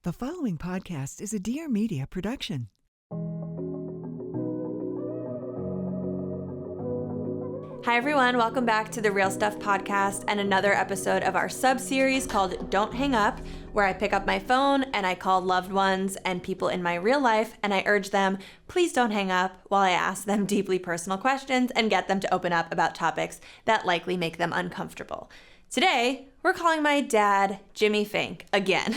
The following podcast is a Dear Media production. Hi everyone, welcome back to the Real Stuff podcast and another episode of our sub-series called Don't Hang Up, where I pick up my phone and I call loved ones and people in my real life and I urge them, please don't hang up, while I ask them deeply personal questions and get them to open up about topics that likely make them uncomfortable. Today, we're calling my dad Jimmy Fink again.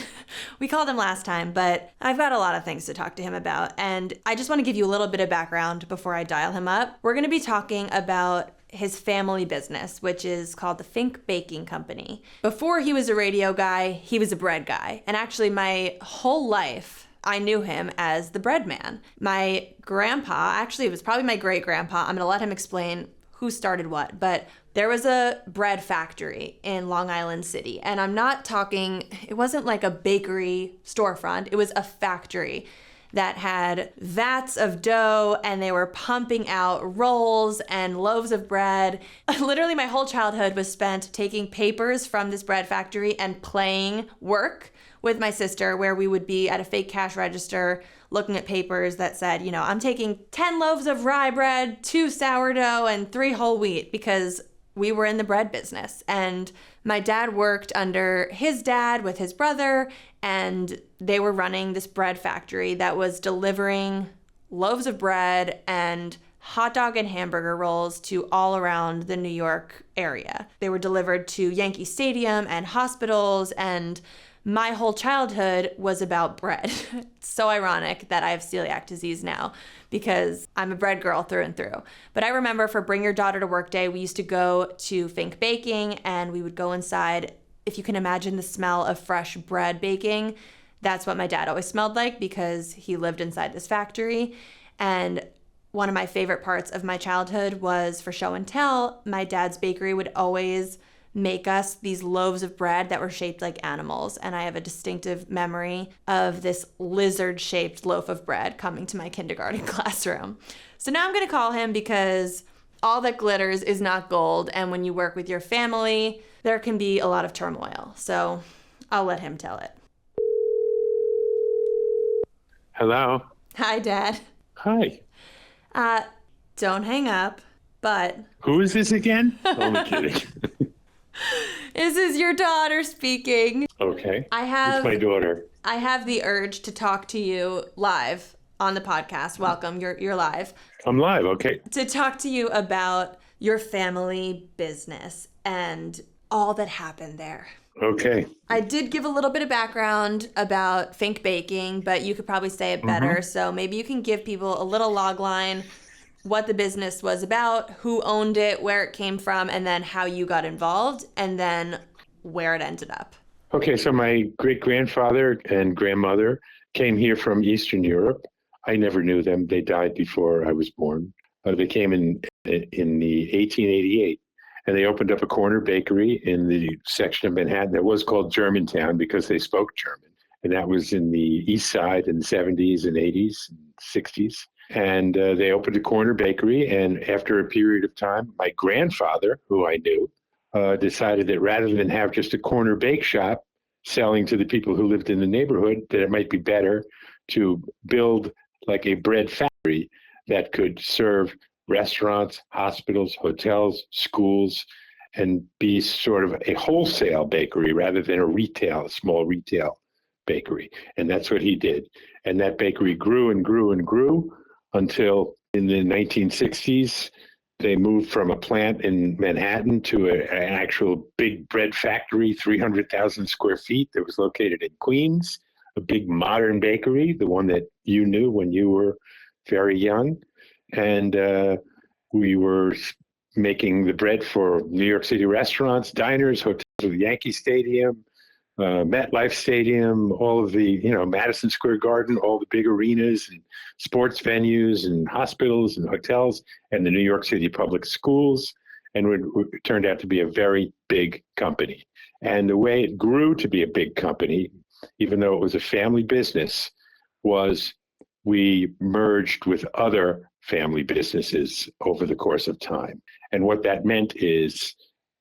We called him last time, but I've got a lot of things to talk to him about, and I just want to give you a little bit of background before I dial him up. We're going to be talking about his family business, which is called the Fink Baking Company. Before he was a radio guy, he was a bread guy, and actually my whole life, I knew him as the bread man. My grandpa, actually it was probably my great-grandpa, I'm going to let him explain who started what, but there was a bread factory in Long Island City, and I'm not talking, it wasn't like a bakery storefront, it was a factory that had vats of dough and they were pumping out rolls and loaves of bread. Literally my whole childhood was spent taking papers from this bread factory and playing work with my sister, where we would be at a fake cash register looking at papers that said, you know, I'm taking 10 loaves of rye bread, 2 sourdough, and 3 whole wheat, because we were in the bread business. And my dad worked under his dad with his brother, and they were running this bread factory that was delivering loaves of bread and hot dog and hamburger rolls to all around the New York area. They were delivered to Yankee Stadium and hospitals, and my whole childhood was about bread. It's so ironic that I have celiac disease now because I'm a bread girl through and through. But I remember for Bring Your Daughter to Work Day, we used to go to Fink Baking and we would go inside. If you can imagine the smell of fresh bread baking, that's what my dad always smelled like because he lived inside this factory. And one of my favorite parts of my childhood was for show and tell, my dad's bakery would always make us these loaves of bread that were shaped like animals. And I have a distinctive memory of this lizard-shaped loaf of bread coming to my kindergarten classroom. So now I'm going to call him because all that glitters is not gold. And when you work with your family, there can be a lot of turmoil. So I'll let him tell it. Hello. Hi, Dad. Hi. Don't hang up, but... Who is this again? I'm kidding. This is your daughter speaking. Okay. It's my daughter. I have the urge to talk to you live on the podcast. Welcome, you're live. I'm live, okay. To talk to you about your family business and all that happened there. Okay. I did give a little bit of background about Fink Baking, but you could probably say it better. So maybe you can give people a little log line, what the business was about, who owned it, where it came from, and then how you got involved, and then where it ended up. Okay, so my great-grandfather and grandmother came here from Eastern Europe. I never knew them. They died before I was born. They came in the 1888, and they opened up a corner bakery in the section of Manhattan that was called Germantown because they spoke German. And that was in the East Side in the 70s and 80s and 60s. And they opened a corner bakery. And after a period of time, my grandfather, who I knew, decided that rather than have just a corner bake shop selling to the people who lived in the neighborhood, that it might be better to build like a bread factory that could serve restaurants, hospitals, hotels, schools, and be sort of a wholesale bakery rather than a small retail bakery. And that's what he did. And that bakery grew and grew and grew until in the 1960s, they moved from a plant in Manhattan to an actual big bread factory, 300,000 square feet, that was located in Queens, a big modern bakery, the one that you knew when you were very young. And we were making the bread for New York City restaurants, diners, hotels, the Yankee Stadium, MetLife Stadium, all of the, Madison Square Garden, all the big arenas and sports venues and hospitals and hotels and the New York City public schools. And it turned out to be a very big company. And the way it grew to be a big company, even though it was a family business, was we merged with other family businesses over the course of time. And what that meant is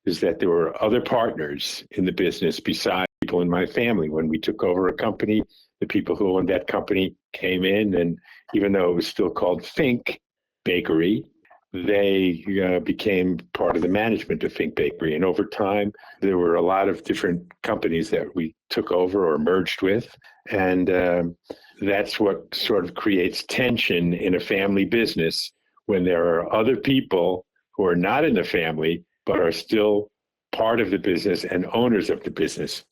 that there were other partners in the business besides people in my family. When we took over a company, the people who owned that company came in, and even though it was still called Fink Bakery, they became part of the management of Fink Bakery. And over time, there were a lot of different companies that we took over or merged with. And that's what sort of creates tension in a family business when there are other people who are not in the family, but are still part of the business and owners of the business.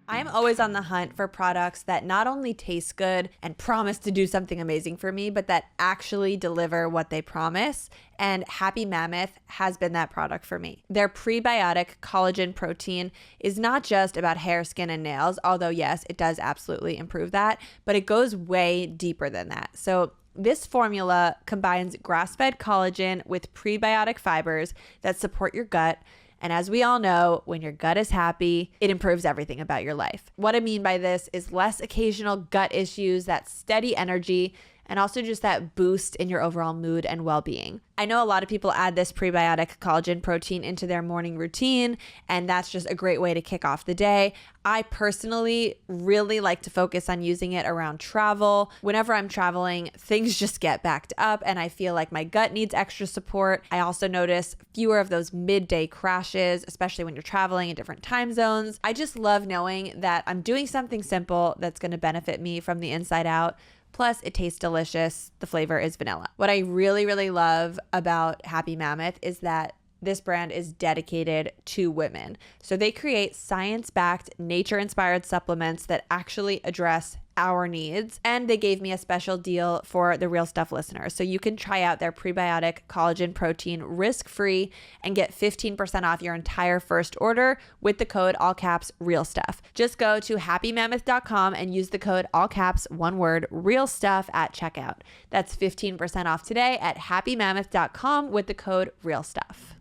I'm always on the hunt for products that not only taste good and promise to do something amazing for me, but that actually deliver what they promise. And Happy Mammoth has been that product for me. Their prebiotic collagen protein is not just about hair, skin, and nails, although yes, it does absolutely improve that, but it goes way deeper than that. So this formula combines grass-fed collagen with prebiotic fibers that support your gut. And as we all know, when your gut is happy, it improves everything about your life. What I mean by this is less occasional gut issues, that steady energy, and also just that boost in your overall mood and well-being. I know a lot of people add this prebiotic collagen protein into their morning routine, and that's just a great way to kick off the day. I personally really like to focus on using it around travel. Whenever I'm traveling, things just get backed up and I feel like my gut needs extra support. I also notice fewer of those midday crashes, especially when you're traveling in different time zones. I just love knowing that I'm doing something simple that's going to benefit me from the inside out. Plus, it tastes delicious. The flavor is vanilla. What I really, really love about Happy Mammoth is that this brand is dedicated to women. So they create science-backed, nature-inspired supplements that actually address our needs. And they gave me a special deal for the Real Stuff listeners. So you can try out their prebiotic collagen protein risk-free and get 15% off your entire first order with the code all caps Real Stuff. Just go to happymammoth.com and use the code all caps, one word, Real Stuff at checkout. That's 15% off today at happymammoth.com with the code Real Stuff.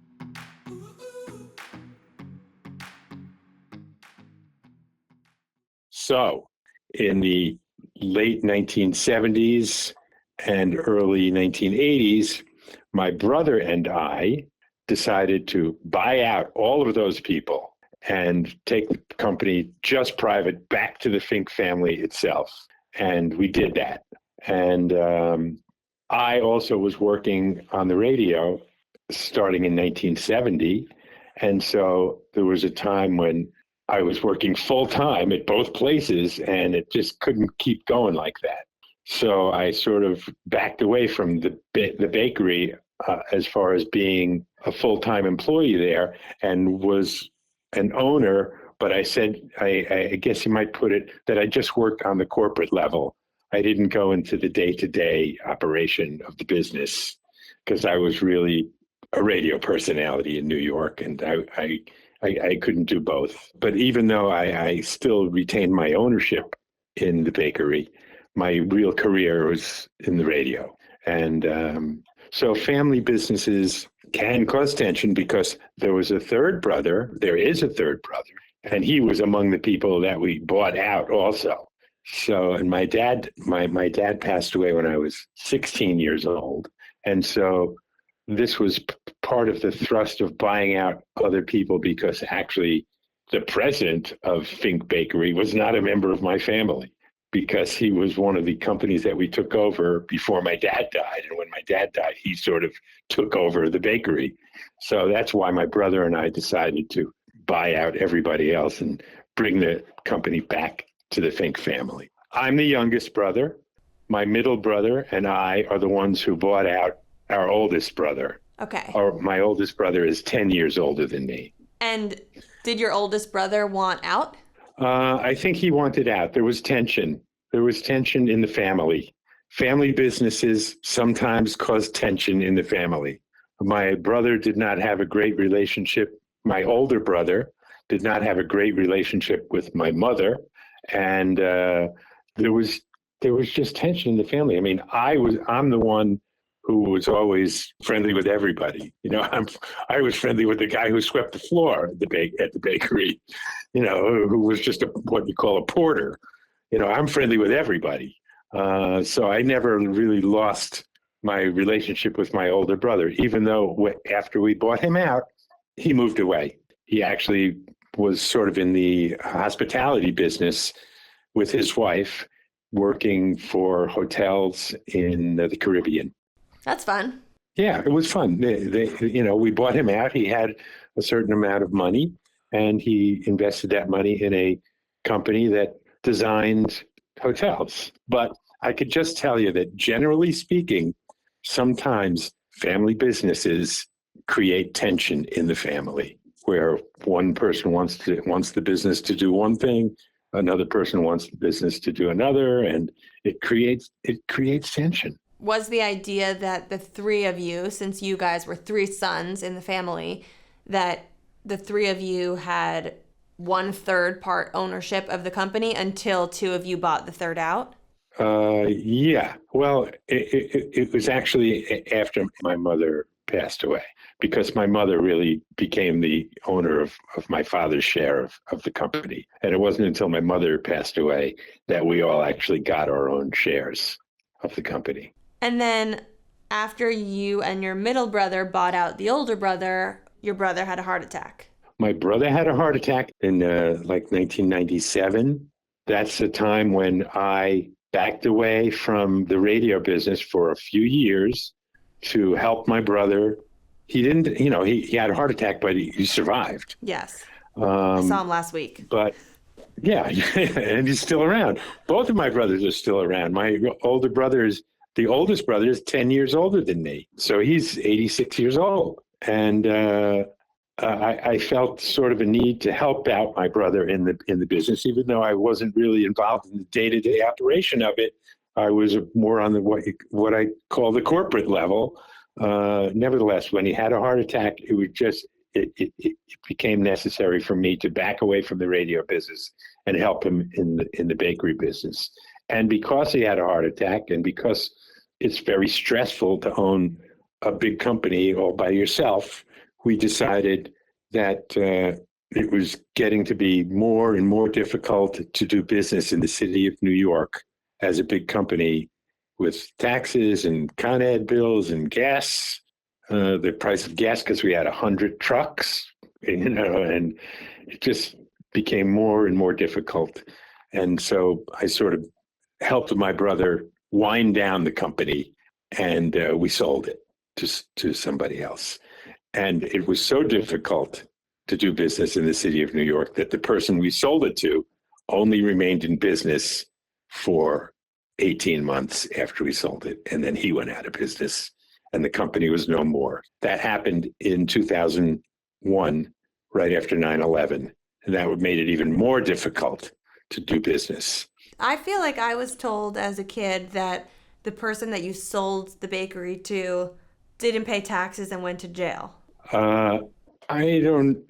So, in the late 1970s and early 1980s, my brother and I decided to buy out all of those people and take the company just private back to the Fink family itself. And we did that. And I also was working on the radio starting in 1970. And so there was a time when I was working full time at both places, and it just couldn't keep going like that. So I sort of backed away from the bakery as far as being a full-time employee there, and was an owner. But I said, I guess you might put it, that I just worked on the corporate level. I didn't go into the day-to-day operation of the business because I was really a radio personality in New York, and I couldn't do both. But even though I still retained my ownership in the bakery, my real career was in the radio. And so family businesses can cause tension because there is a third brother, and he was among the people that we bought out also. So, and my dad passed away when I was 16 years old. And so this was part of the thrust of buying out other people, because actually the president of Fink Bakery was not a member of my family, because he was one of the companies that we took over before my dad died. And when my dad died, he sort of took over the bakery. So that's why my brother and I decided to buy out everybody else and bring the company back to the Fink family. I'm the youngest brother. My middle brother and I are the ones who bought out our oldest brother. Okay. My oldest brother is 10 years older than me. And did your oldest brother want out? I think he wanted out. There was tension. There was tension in the family. Family businesses sometimes cause tension in the family. My brother did not have a great relationship. My older brother did not have a great relationship with my mother. And there was just tension in the family. I mean, I'm the one who was always friendly with everybody. You know, I was friendly with the guy who swept the floor at the bakery, you know, who was just what you call a porter. You know, I'm friendly with everybody. So I never really lost my relationship with my older brother, even though after we bought him out, he moved away. He actually was sort of in the hospitality business with his wife, working for hotels in the Caribbean. That's fun. Yeah, it was fun. We bought him out. He had a certain amount of money, and he invested that money in a company that designed hotels. But I could just tell you that generally speaking, sometimes family businesses create tension in the family, where one person wants the business to do one thing, another person wants the business to do another, and it creates tension. Was the idea that the three of you, since you guys were three sons in the family, that the three of you had 1/3 part ownership of the company until two of you bought the third out? Yeah. Well, it was actually after my mother passed away, because my mother really became the owner of my father's share of the company. And it wasn't until my mother passed away that we all actually got our own shares of the company. And then after you and your middle brother bought out the older brother, your brother had a heart attack. My brother had a heart attack in like 1997. That's the time when I backed away from the radio business for a few years to help my brother. He didn't, he had a heart attack, but he survived. Yes. I saw him last week. But yeah, and he's still around. Both of my brothers are still around. My older brother is, the oldest brother is 10 years older than me. So he's 86 years old. And I felt sort of a need to help out my brother in the business, even though I wasn't really involved in the day-to-day operation of it. I was more on the what I call the corporate level. Nevertheless, when he had a heart attack, it became necessary for me to back away from the radio business and help him in the bakery business. And because he had a heart attack, and because it's very stressful to own a big company all by yourself, we decided that it was getting to be more and more difficult to do business in the city of New York as a big company, with taxes and Con Ed bills and gas, the price of gas, because we had 100 trucks, and it just became more and more difficult. And so I sort of helped my brother wind down the company, and we sold it to somebody else. And it was so difficult to do business in the city of New York that the person we sold it to only remained in business for 18 months after we sold it. And then he went out of business and the company was no more. That happened in 2001, right after 9/11. And that made it even more difficult to do business. I feel like I was told as a kid that the person that you sold the bakery to didn't pay taxes and went to jail. I don't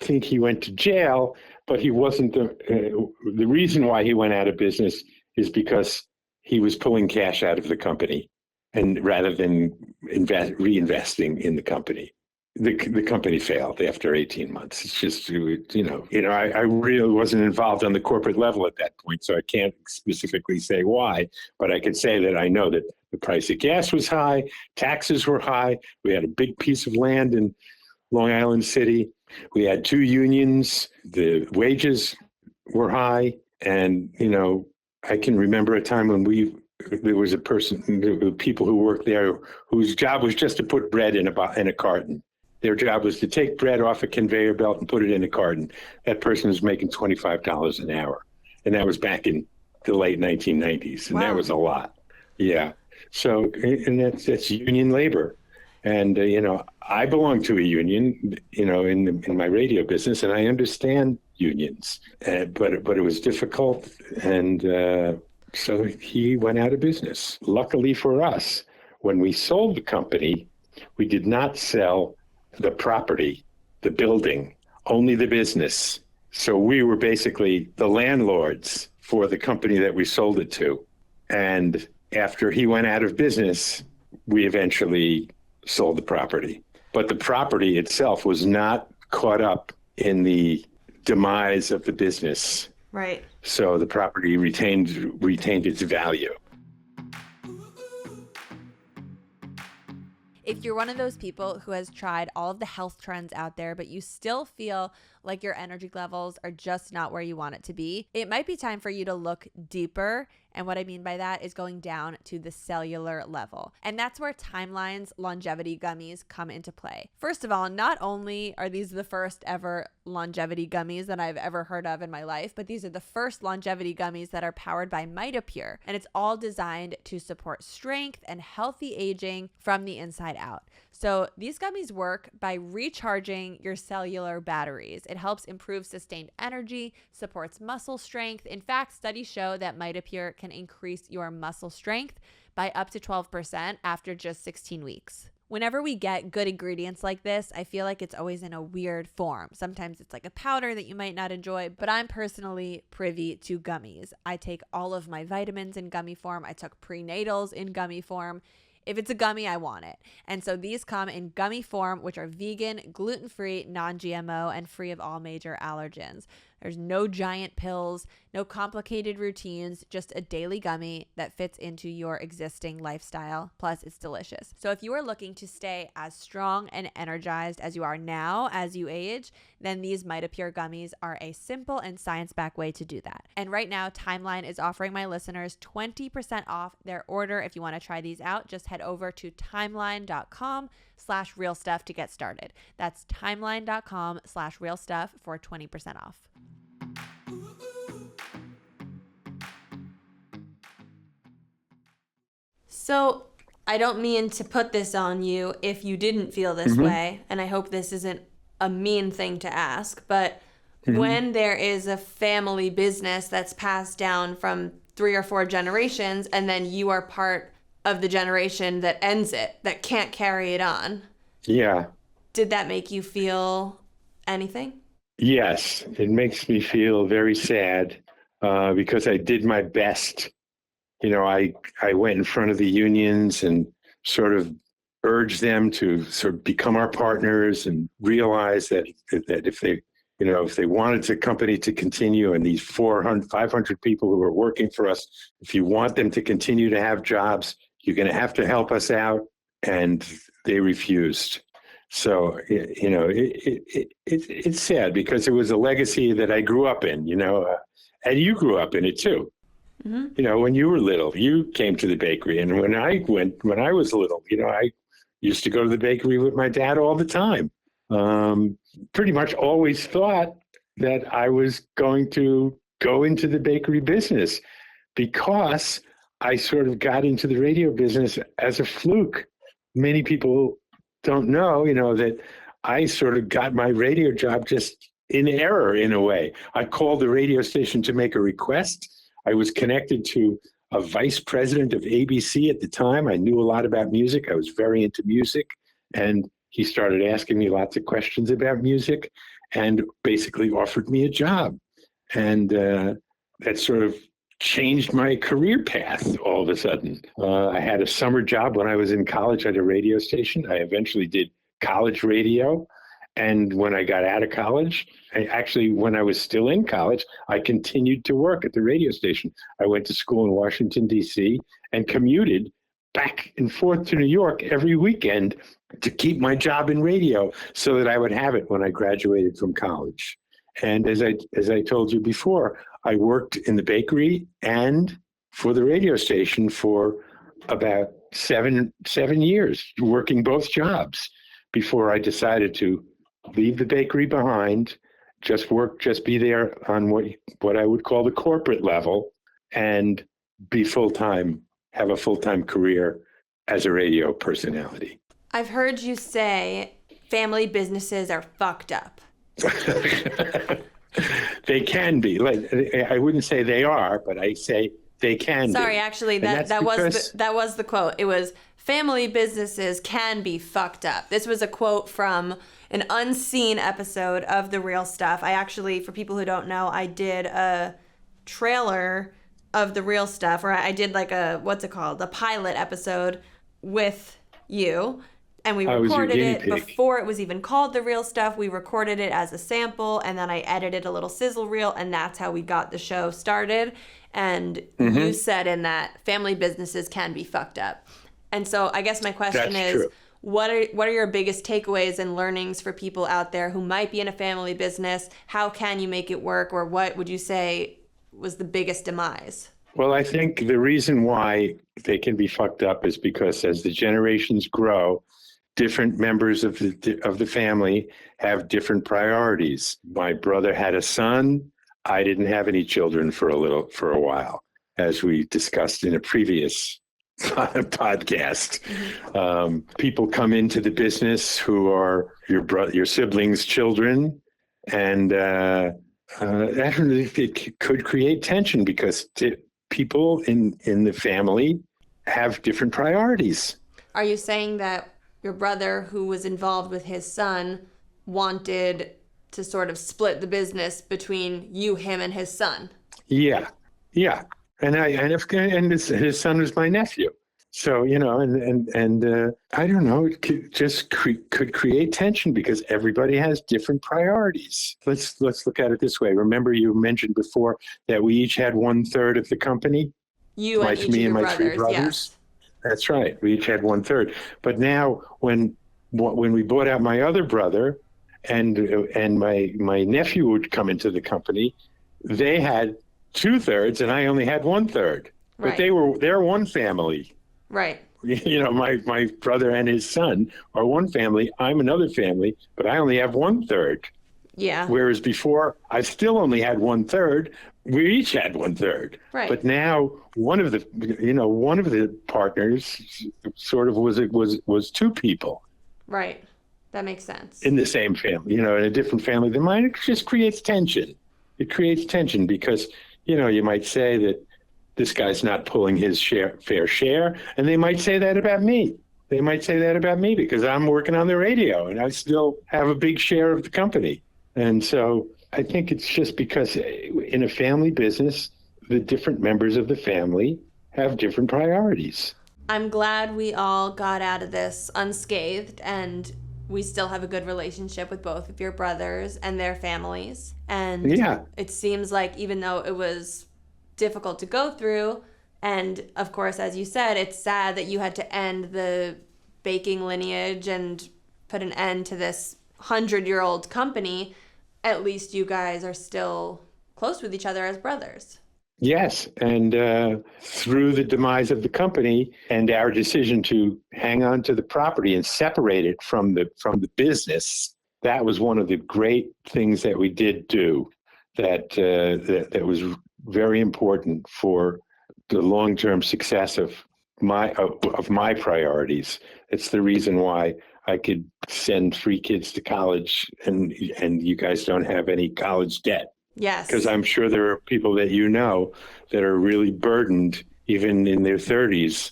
think he went to jail, but he wasn't the reason why he went out of business is because he was pulling cash out of the company, and rather than reinvesting in the company. The company failed after 18 months. It's just, I really wasn't involved on the corporate level at that point, so I can't specifically say why, but I can say that I know that the price of gas was high, taxes were high. We had a big piece of land in Long Island City. We had 2 unions. The wages were high. And, I can remember a time when there was people who worked there whose job was just to put bread in a carton. Their job was to take bread off a conveyor belt and put it in a carton. That person was making $25 an hour. And that was back in the late 1990s. And That was a lot. Yeah. So, and that's union labor. And, I belong to a union, in my radio business, and I understand unions. But it was difficult. And so he went out of business. Luckily for us, when we sold the company, we did not sell the property, the building, only the business. So we were basically the landlords for the company that we sold it to. And after he went out of business, we eventually sold the property. But the property itself was not caught up in the demise of the business. Right. So the property retained its value. If If you're one of those people who has tried all of the health trends out there, but you still feel like your energy levels are just not where you want it to be, it might be time for you to look deeper. And what I mean by that is going down to the cellular level. And that's where Timeline's longevity gummies come into play. First of all, not only are these the first ever longevity gummies that I've ever heard of in my life, but these are the first longevity gummies that are powered by MitoPure. And it's all designed to support strength and healthy aging from the inside out. So these gummies work by recharging your cellular batteries. It helps improve sustained energy, supports muscle strength. In fact, studies show that MitoPure can increase your muscle strength by up to 12% after just 16 weeks. Whenever we get good ingredients like this, I feel like it's always in a weird form. Sometimes it's like a powder that you might not enjoy, but I'm personally privy to gummies. I take all of my vitamins in gummy form. I took prenatals in gummy form. If it's a gummy, I want it. And so these come in gummy form, which are vegan, gluten-free, non-GMO, and free of all major allergens. There's no giant pills, no complicated routines, just a daily gummy that fits into your existing lifestyle. Plus, it's delicious. So if you are looking to stay as strong and energized as you are now as you age, then these MitoPure gummies are a simple and science-backed way to do that. And right now, Timeline is offering my listeners 20% off their order. If you want to try these out, just head over to timeline.com/realstuff to get started. That's timeline.com/realstuff for 20% off. So I don't mean to put this on you if you didn't feel this way, and I hope this isn't a mean thing to ask, but when there is a family business that's passed down from 3 or 4 generations, and then you are part of the generation that ends it, that can't carry it on. Yeah. Did that make you feel anything? Yes, it makes me feel very sad because I did my best. You know, I went in front of the unions and sort of urged them to sort of become our partners and realize that if they, you know, if they wanted the company to continue and these 400, 500 people who are working for us, if you want them to continue to have jobs, you're going to have to help us out. And they refused. So, you know, it's sad because it was a legacy that I grew up in, you know, and you grew up in it too. You know, when you were little, you came to the bakery. And when I was little, you know, I used to go to the bakery with my dad all the time. Pretty much always thought that I was going to go into the bakery business because I sort of got into the radio business as a fluke. Many people don't know, you know, that I sort of got my radio job just in error in a way. I called the radio station to make a request. I was connected to a vice president of ABC at the time. I knew a lot about music. I was very into music. And he started asking me lots of questions about music and basically offered me a job. And that sort of changed my career path all of a sudden. I had a summer job when I was in college at a radio station. I eventually did college radio. And when I got out of college, when I was still in college, I continued to work at the radio station. I went to school in Washington, D.C. and commuted back and forth to New York every weekend to keep my job in radio so that I would have it when I graduated from college. And as I told you before, I worked in the bakery and for the radio station for about seven years, working both jobs before I decided to leave the bakery behind, just be there on what I would call the corporate level and be full-time, have a full-time career as a radio personality. I've heard you say family businesses are fucked up. They can be. Like, I wouldn't say they are, but I say they can be. Sorry, actually, that was the quote. It was, family businesses can be fucked up. This was a quote from an unseen episode of The Real Stuff. I actually, for people who don't know, I did a trailer of The Real Stuff, or I did like a pilot episode with you. And we recorded it before it was even called The Real Stuff. We recorded it as a sample, and then I edited a little sizzle reel, and that's how we got the show started. And you said in that family businesses can be fucked up. And so I guess my question is, what are your biggest takeaways and learnings for people out there who might be in a family business? How can you make it work, or what would you say was the biggest demise? Well, I think the reason why they can be fucked up is because as the generations grow, different members of the family have different priorities. My brother had a son. I didn't have any children for a while, as we discussed in a previous podcast. People come into the business who are your siblings' children, and it could create tension because people in the family have different priorities. Are you saying that your brother, who was involved with his son, wanted to sort of split the business between you, him, and his son? Yeah, and his son was my nephew. So and I don't know, it could create tension because everybody has different priorities. Let's look at it this way. Remember, you mentioned before that we each had 1/3 of the company. You and each of Me your and my brothers, three brothers. yes. That's right. We each had 1/3. But now, when we bought out my other brother, and my nephew would come into the company, they had 2/3, and I only had 1/3. But Right. they're one family. Right. My brother and his son are one family. I'm another family, but I only have 1/3. Yeah. Whereas before, I still only had 1/3. We each had 1/3. Right. But now one of the partners sort of was two people Right. That makes sense. in the same family, in a different family than mine. It just creates tension. It creates tension because, you might say that this guy's not pulling his fair share. And they might say that about me. They might say that about me because I'm working on the radio and I still have a big share of the company. And so I think it's just because in a family business, the different members of the family have different priorities. I'm glad we all got out of this unscathed, and we still have a good relationship with both of your brothers and their families. And Yeah. it seems like even though it was difficult to go through, and of course, as you said, it's sad that you had to end the baking lineage and put an end to this 100-year-old company, at least you guys are still close with each other as brothers. Yes, and through the demise of the company and our decision to hang on to the property and separate it from the business, that was one of the great things that we did do. That was very important for the long-term success of my priorities. It's the reason why I could send 3 kids to college, and you guys don't have any college debt. Yes. Because I'm sure there are people that that are really burdened, even in their 30s,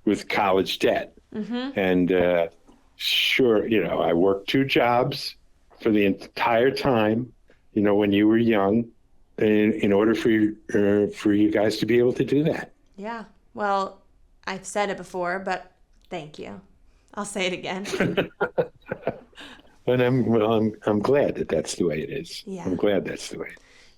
with college debt. Mm-hmm. And sure, I worked 2 jobs for the entire time, when you were young, in order for you guys to be able to do that. Yeah. Well, I've said it before, but thank you. I'll say it again. And I'm glad that that's the way it is. Yeah. I'm glad that's the way.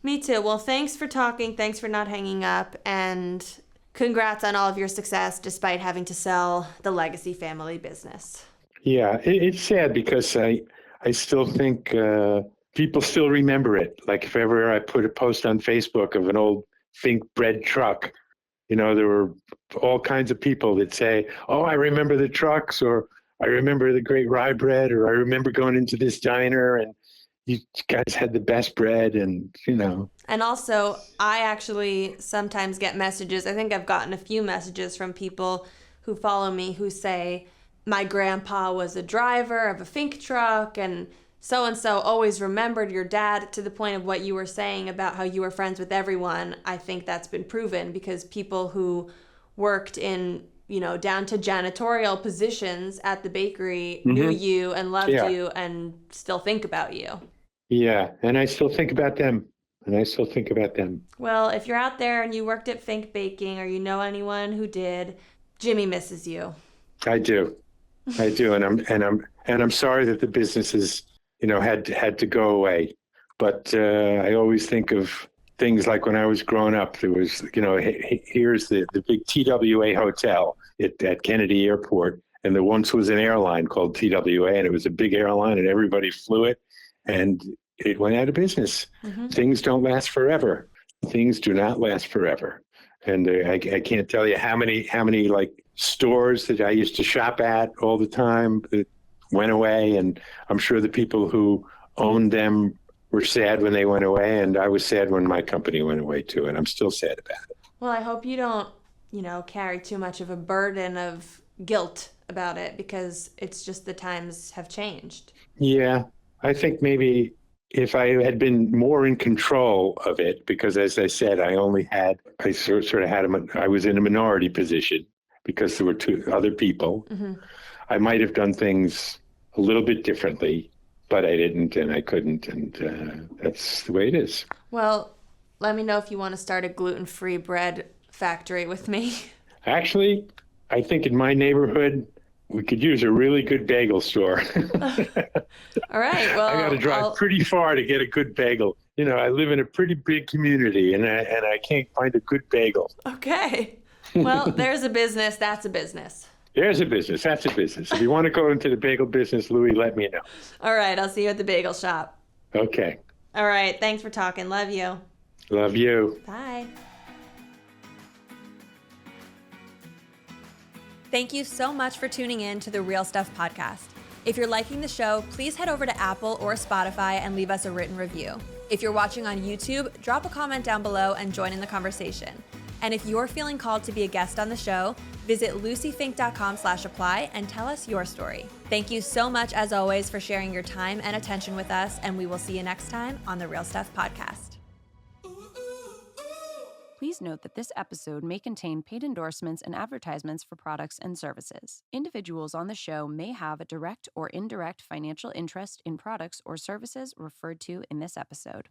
Me too. Well, thanks for talking. Thanks for not hanging up. And congrats on all of your success despite having to sell the legacy family business. Yeah, it's sad because I still think people still remember it. Like if ever I put a post on Facebook of an old Fink bread truck, there were all kinds of people that say, "Oh, I remember the trucks," or "I remember the great rye bread," or "I remember going into this diner and you guys had the best bread," and And also, I actually sometimes get messages. I think I've gotten a few messages from people who follow me who say, my grandpa was a driver of a Fink truck, and so always remembered your dad, to the point of what you were saying about how you were friends with everyone. I think that's been proven because people who worked in, down to janitorial positions at the bakery knew you and loved you and still think about you. Yeah, and I still think about them. Well, if you're out there and you worked at Fink Baking or you know anyone who did, Jimmy misses you. I do, and I'm sorry that the businesses, had to go away. But I always think of things like when I was growing up. There was, here's the big TWA hotel at Kennedy Airport, And there once was an airline called TWA, and it was a big airline, and everybody flew it, and it went out of business. Mm-hmm. Things don't last forever. Things do not last forever. And I can't tell you how many like stores that I used to shop at all the time that went away. And I'm sure the people who owned them were sad when they went away. And I was sad when my company went away too. And I'm still sad about it. Well, I hope you don't, carry too much of a burden of guilt about it, because it's just the times have changed. Yeah, I think maybe if I had been more in control of it, because as I said, I sort of had I was in a minority position because there were two other people. Mm-hmm. I might have done things a little bit differently, but I didn't and I couldn't. And that's the way it is. Well, let me know if you want to start a gluten-free bread factory with me. Actually, I think in my neighborhood, we could use a really good bagel store. All right. Well, I got to drive pretty far to get a good bagel. I live in a pretty big community, and I can't find a good bagel. Okay. Well, there's a business. That's a business. There's a business. That's a business. If you want to go into the bagel business, Louie, let me know. All right. I'll see you at the bagel shop. Okay. All right. Thanks for talking. Love you. Love you. Bye. Thank you so much for tuning in to the Real Stuff podcast. If you're liking the show, please head over to Apple or Spotify and leave us a written review. If you're watching on YouTube, drop a comment down below and join in the conversation. And if you're feeling called to be a guest on the show, visit luciefink.com/apply and tell us your story. Thank you so much, as always, for sharing your time and attention with us, and we will see you next time on the Real Stuff podcast. Please note that this episode may contain paid endorsements and advertisements for products and services. Individuals on the show may have a direct or indirect financial interest in products or services referred to in this episode.